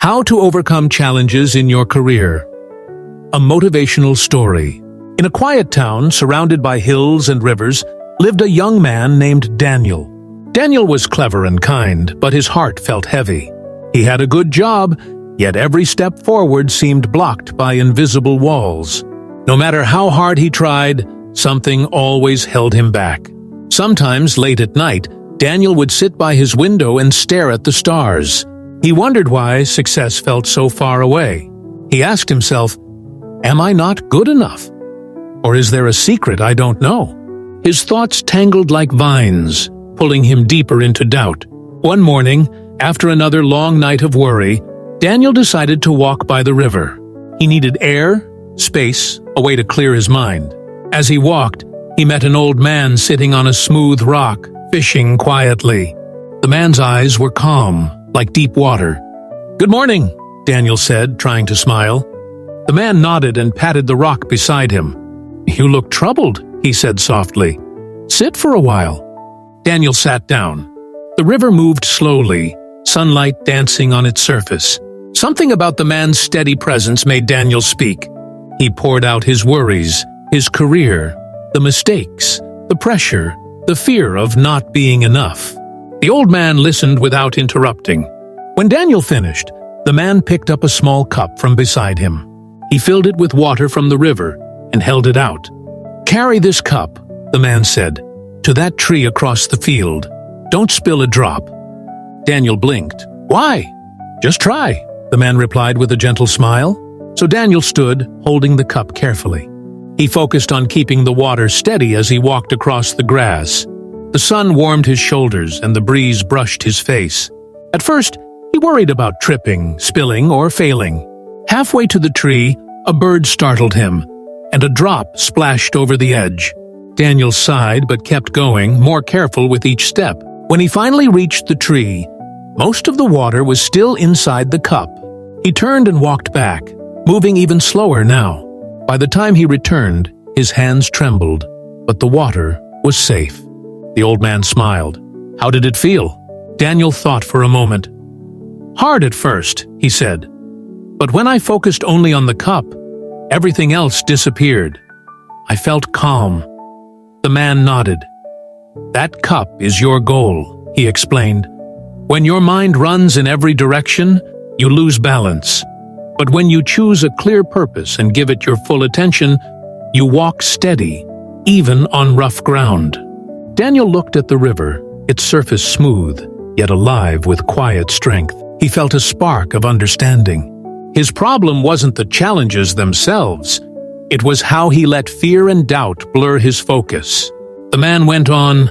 How to overcome challenges in your career. A motivational story. In a quiet town surrounded by hills and rivers lived a young man named Daniel. Daniel was clever and kind, but his heart felt heavy. He had a good job, yet every step forward seemed blocked by invisible walls. No matter how hard he tried, something always held him back. Sometimes, late at night, Daniel would sit by his window and stare at the stars. He wondered why success felt so far away. He asked himself, "Am I not good enough? Or is there a secret I don't know?" His thoughts tangled like vines, pulling him deeper into doubt. One morning, after another long night of worry, Daniel decided to walk by the river. He needed air, space, a way to clear his mind. As he walked, he met an old man sitting on a smooth rock, fishing quietly. The man's eyes were calm, like deep water. "Good morning," Daniel said, trying to smile. The man nodded and patted the rock beside him. "You look troubled," he said softly. "Sit for a while." Daniel sat down. The river moved slowly, sunlight dancing on its surface. Something about the man's steady presence made Daniel speak. He poured out his worries, his career, the mistakes, the pressure, the fear of not being enough. The old man listened without interrupting. When Daniel finished, the man picked up a small cup from beside him. He filled it with water from the river and held it out. "Carry this cup," the man said, "to that tree across the field. Don't spill a drop." Daniel blinked. "Why?" "Just try," the man replied with a gentle smile. So Daniel stood, holding the cup carefully. He focused on keeping the water steady as he walked across the grass. The sun warmed his shoulders and the breeze brushed his face. At first, he worried about tripping, spilling, or failing. Halfway to the tree, a bird startled him, and a drop splashed over the edge. Daniel sighed but kept going, more careful with each step. When he finally reached the tree, most of the water was still inside the cup. He turned and walked back, moving even slower now. By the time he returned, his hands trembled, but the water was safe. The old man smiled. "How did it feel?" Daniel thought for a moment. "Hard at first," he said. "But when I focused only on the cup, everything else disappeared. I felt calm." The man nodded. "That cup is your goal," he explained. "When your mind runs in every direction, you lose balance. But when you choose a clear purpose and give it your full attention, you walk steady, even on rough ground." Daniel looked at the river, its surface smooth, yet alive with quiet strength. He felt a spark of understanding. His problem wasn't the challenges themselves. It was how he let fear and doubt blur his focus. The man went on,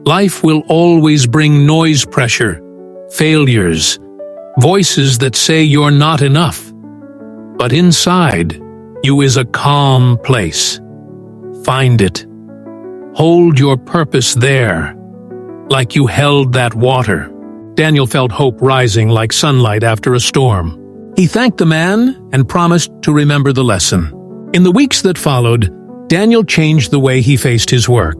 "Life will always bring noise pressure, failures, voices that say you're not enough. But inside you is a calm place. Find it. Hold your purpose there, like you held that water." Daniel felt hope rising like sunlight after a storm. He thanked the man and promised to remember the lesson. In the weeks that followed, Daniel changed the way he faced his work.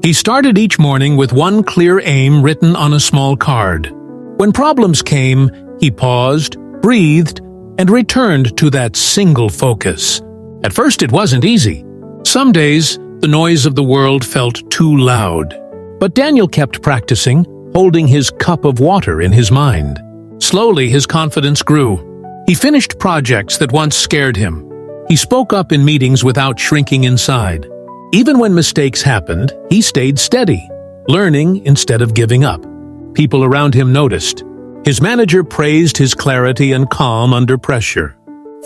He started each morning with one clear aim written on a small card. When problems came, he paused, breathed, and returned to that single focus. At first it wasn't easy. Some days, the noise of the world felt too loud. But Daniel kept practicing, holding his cup of water in his mind. Slowly, his confidence grew. He finished projects that once scared him. He spoke up in meetings without shrinking inside. Even when mistakes happened, he stayed steady, learning instead of giving up. People around him noticed. His manager praised his clarity and calm under pressure.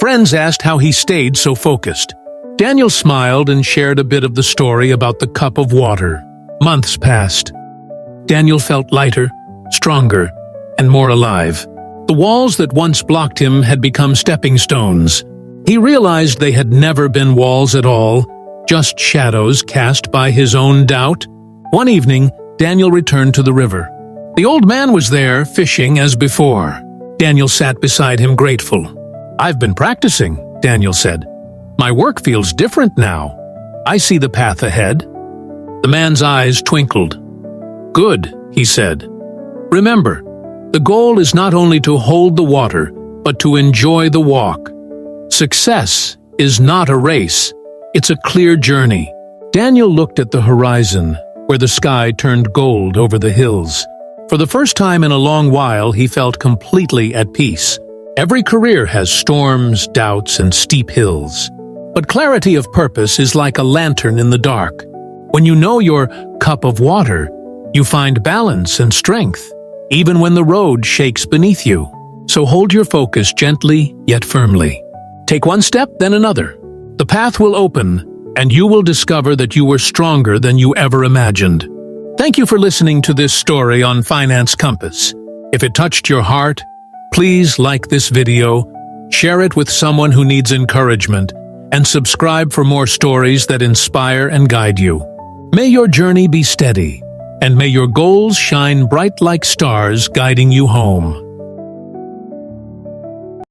Friends asked how he stayed so focused. Daniel smiled and shared a bit of the story about the cup of water. Months passed. Daniel felt lighter, stronger, and more alive. The walls that once blocked him had become stepping stones. He realized they had never been walls at all, just shadows cast by his own doubt. One evening, Daniel returned to the river. The old man was there, fishing as before. Daniel sat beside him grateful. "I've been practicing," Daniel said. "My work feels different now. I see the path ahead." The man's eyes twinkled. "Good," he said. "Remember, the goal is not only to hold the water, but to enjoy the walk. Success is not a race, it's a clear journey. Daniel looked at the horizon, where the sky turned gold over the hills. For the first time in a long while, he felt completely at peace. Every career has storms, doubts, and steep hills. But clarity of purpose is like a lantern in the dark. When you know your cup of water, you find balance and strength, even when the road shakes beneath you. So hold your focus gently yet firmly. Take one step, then another. The path will open, and you will discover that you were stronger than you ever imagined. Thank you for listening to this story on Finance Compass. If it touched your heart, please like this video, share it with someone who needs encouragement, and subscribe for more stories that inspire and guide you. May your journey be steady, and may your goals shine bright like stars guiding you home.